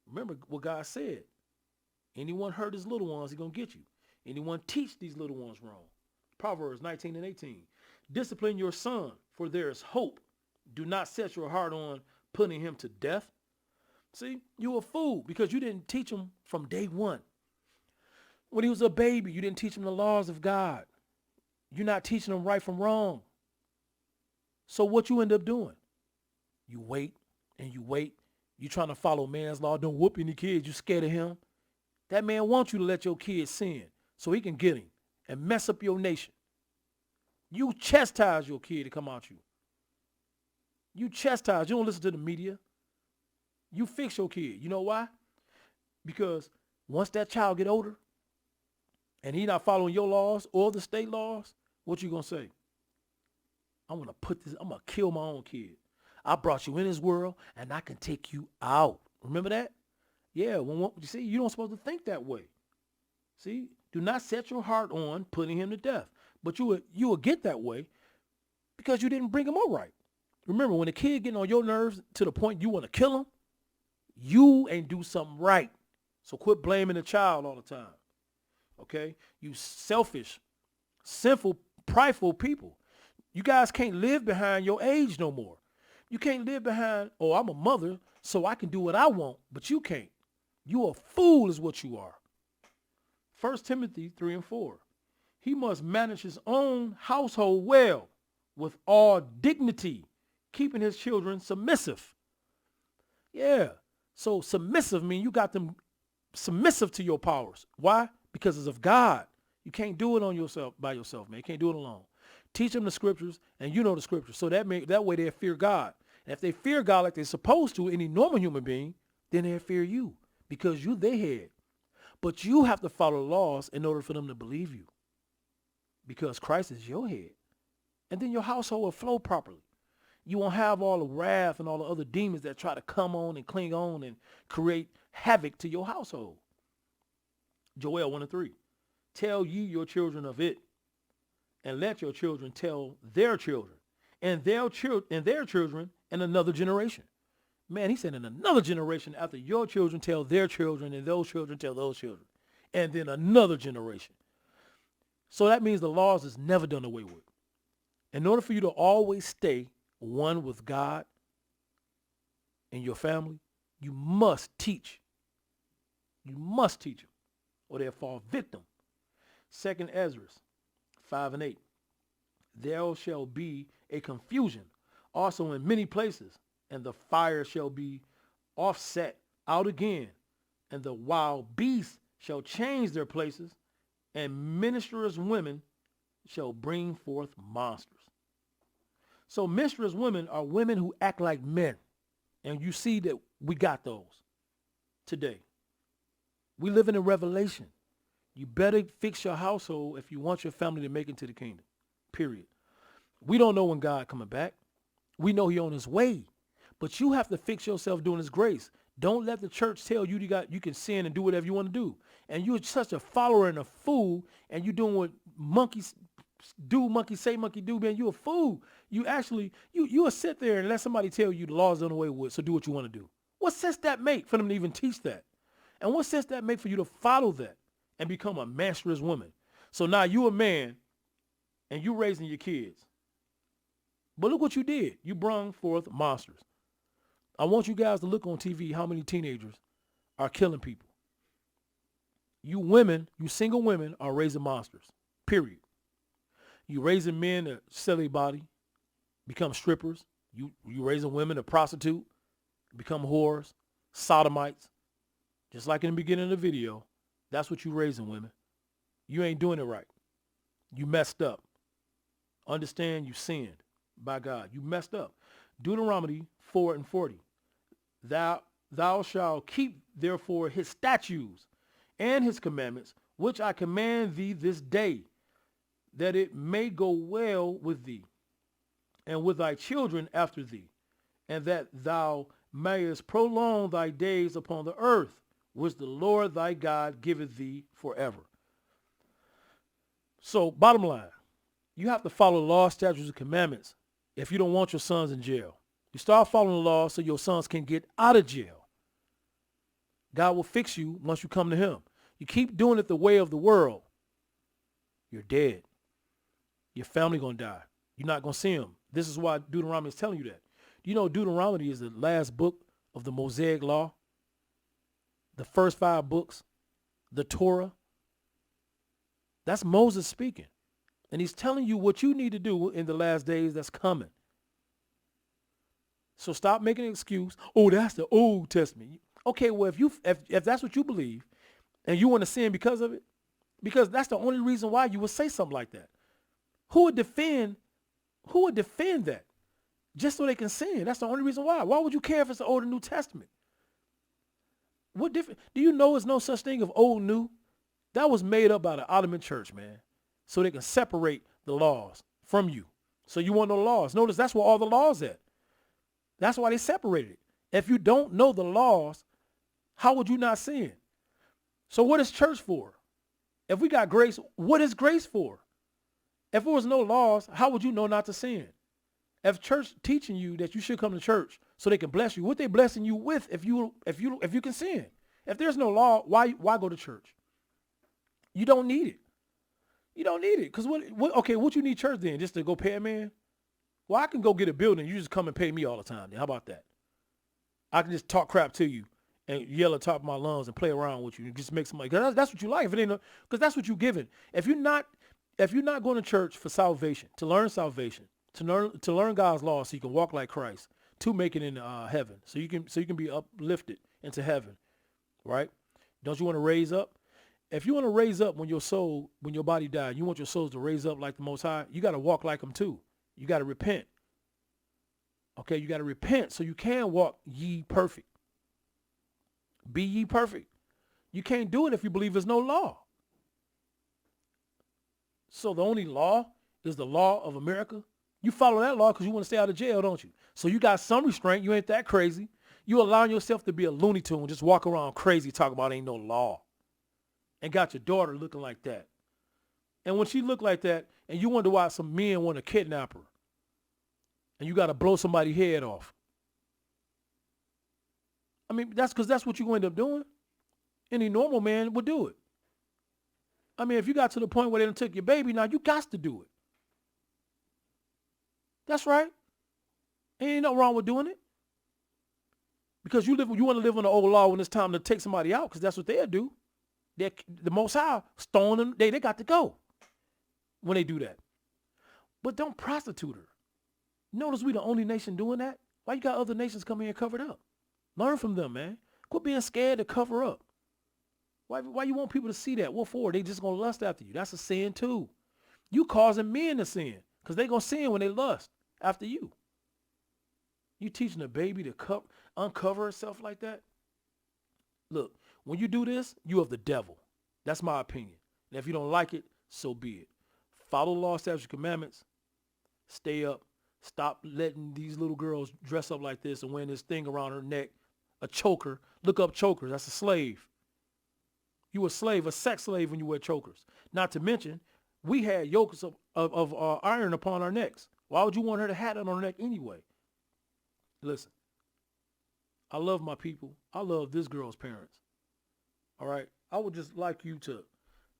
Remember what God said. Anyone hurt his little ones, he's gonna get you. Anyone teach these little ones wrong. Proverbs 19 and 18. Discipline your son, for there is hope. Do not set your heart on putting him to death. See, you a fool because you didn't teach him from day one. When he was a baby, you didn't teach him the laws of God. You're not teaching him right from wrong. So what you end up doing? You wait and you wait. You trying to follow man's law. Don't whoop any kids. You scared of him. That man wants you to let your kids sin so he can get him and mess up your nation. You chastise your kid to come out you. You chastise. You don't listen to the media. You fix your kid. You know why? Because once that child get older and he not following your laws or the state laws, what you gonna say? I'm gonna kill my own kid. I brought you in this world and I can take you out. Remember that? Yeah, you see, you don't supposed to think that way. See, do not set your heart on putting him to death. But you will get that way because you didn't bring him up right. Remember, when a kid getting on your nerves to the point you want to kill him, you ain't do something right. So quit blaming the child all the time. Okay? You selfish, sinful, prideful people. You guys can't live behind your age no more. You can't live behind, oh, I'm a mother, so I can do what I want, but you can't. You a fool is what you are. 1 Timothy 3 and 4. He must manage his own household well with all dignity, keeping his children submissive. Yeah. So submissive means you got them submissive to your powers. Why? Because it's of God. You can't do it on yourself by yourself, man. You can't do it alone. Teach them the scriptures, and you know the scriptures. So that way they fear God. And if they fear God like they're supposed to, any normal human being, then they fear you because you their head. But you have to follow the laws in order for them to believe you because Christ is your head. And then your household will flow properly. You won't have all the wrath and all the other demons that try to come on and cling on and create havoc to your household. Joel 1 and 3. Tell ye your children of it, and let your children tell their children, and their children in another generation. Man, he said in another generation after your children tell their children, and those children tell those children, and then another generation. So that means the laws is never done away with. In order for you to always stay one with God and your family, you must teach. You must teach them, or they'll fall victim. 2 Ezra 5 and 8. There shall be a confusion also in many places, and the fire shall be offset out again, and the wild beasts shall change their places, and ministrous women shall bring forth monsters. So ministrous women are women who act like men, and you see that we got those today. We live in a revelation. You better fix your household if you want your family to make it to the kingdom, period. We don't know when God coming back. We know he on his way. But you have to fix yourself doing his grace. Don't let the church tell you you can sin and do whatever you want to do. And you're such a follower and a fool, and you doing what monkeys do, monkey say, monkey do, man. You a fool. You actually, you will sit there and let somebody tell you the law's done away with, so do what you want to do. What sense that make for them to even teach that? And what sense that make for you to follow that and become a masterless woman? So now you a man, and you raising your kids. But look what you did. You brung forth monsters. I want you guys to look on TV how many teenagers are killing people. You women, you single women are raising monsters, period. You raising men to sell their body, become strippers. You raising women to prostitute, become whores, sodomites. Just like in the beginning of the video, that's what you raising, women. You ain't doing it right. You messed up. Understand you sinned by God. You messed up. Deuteronomy 4 and 40. Thou shalt keep therefore his statutes and his commandments, which I command thee this day, that it may go well with thee and with thy children after thee, and that thou mayest prolong thy days upon the earth, which the Lord thy God giveth thee forever. So bottom line, you have to follow law, statutes, and commandments if you don't want your sons in jail. You start following the law so your sons can get out of jail. God will fix you once you come to him. You keep doing it the way of the world, you're dead. Your family going to die. You're not going to see him. This is why Deuteronomy is telling you that. Do you know Deuteronomy is the last book of the Mosaic Law? The first 5 books, the Torah. That's Moses speaking. And he's telling you what you need to do in the last days that's coming. So stop making an excuse. Oh, that's the Old Testament. Okay, well, if that's what you believe and you want to sin because of it, because that's the only reason why you would say something like that. Who would defend that? Just so they can sin. That's the only reason why. Why would you care if it's the Old or New Testament? What different? Do you know there's no such thing of old new? That was made up by the Ottoman church, man, so they can separate the laws from you. So you want no laws. Notice that's where all the laws at. That's why they separated it. If you don't know the laws, how would you not sin? So what is church for? If we got grace, what is grace for? If there was no laws, how would you know not to sin? If church teaching you that you should come to church so they can bless you, what they blessing you with if you can sin? If there's no law, why go to church? You don't need it. You don't need it. Because what you need church then? Just to go pay a man? Well, I can go get a building. You just come and pay me all the time. Then how about that? I can just talk crap to you and yell at the top of my lungs and play around with you and just make some money. Because that's what you like. If it ain't, because that's what you're given. If you're not going to church for salvation, to learn salvation, to learn God's law, so you can walk like Christ, to make it in heaven, so you can be uplifted into heaven, right? Don't you want to raise up? If you want to raise up when your body dies, you want your souls to raise up like the Most High, you got to walk like him too. You got to repent. Okay, you got to repent so you can walk ye perfect. Be ye perfect. You can't do it if you believe there's no law. So the only law is the law of America. You follow that law because you want to stay out of jail, don't you? So you got some restraint. You ain't that crazy. You allowing yourself to be a Looney Tune, just walk around crazy talking about ain't no law. And got your daughter looking like that. And when she looked like that, and you wonder why some men want to kidnap her, and you got to blow somebody's head off. I mean, that's because that's what you're going to end up doing. Any normal man would do it. I mean, if you got to the point where they done took your baby, now you got to do it. That's right. Ain't nothing wrong with doing it. Because you want to live on the old law when it's time to take somebody out, because that's what they'll do. The Most High stone them. They got to go when they do that. But don't prostitute her. Notice we the only nation doing that. Why you got other nations coming here covered up? Learn from them, man. Quit being scared to cover up. Why you want people to see that? What for? They just gonna lust after you. That's a sin too. You causing men to sin because they gonna sin when they lust after you. You teaching a baby to uncover herself like that? Look, when you do this, you of the devil. That's my opinion. And if you don't like it, so be it. Follow the law, statutes, and commandments. Stay up. Stop letting these little girls dress up like this and wearing this thing around her neck, a choker. Look up chokers. That's a slave. You a slave, a sex slave when you wear chokers. Not to mention, we had yokes of iron upon our necks. Why would you want her to have that on her neck anyway? Listen, I love my people. I love this girl's parents. All right? I would just like you to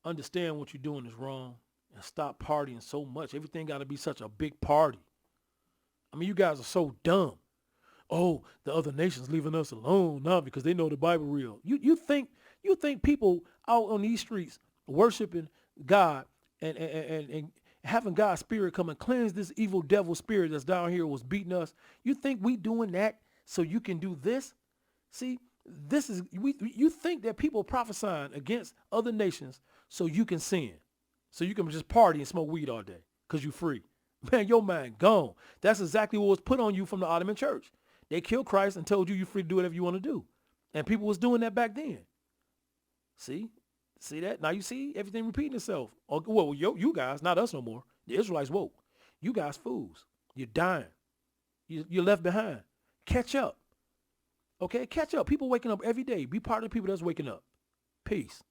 understand what you're doing is wrong and stop partying so much. Everything got to be such a big party. I mean, you guys are so dumb. Oh, the other nations leaving us alone now because they know the Bible real. You think people out on these streets worshiping God and having God's spirit come and cleanse this evil devil spirit that's down here was beating us. You think we doing that so you can do this? See, you think that people prophesying against other nations so you can sin, so you can just party and smoke weed all day because you free. Man, your mind gone. That's exactly what was put on you from the Ottoman church. They killed Christ and told you you're free to do whatever you want to do. And people was doing that back then. See that? Now you see everything repeating itself. Well, you guys, not us no more. The Israelites woke. You guys fools. You're dying. You're left behind. Catch up. Okay, catch up. People waking up every day. Be part of the people that's waking up. Peace.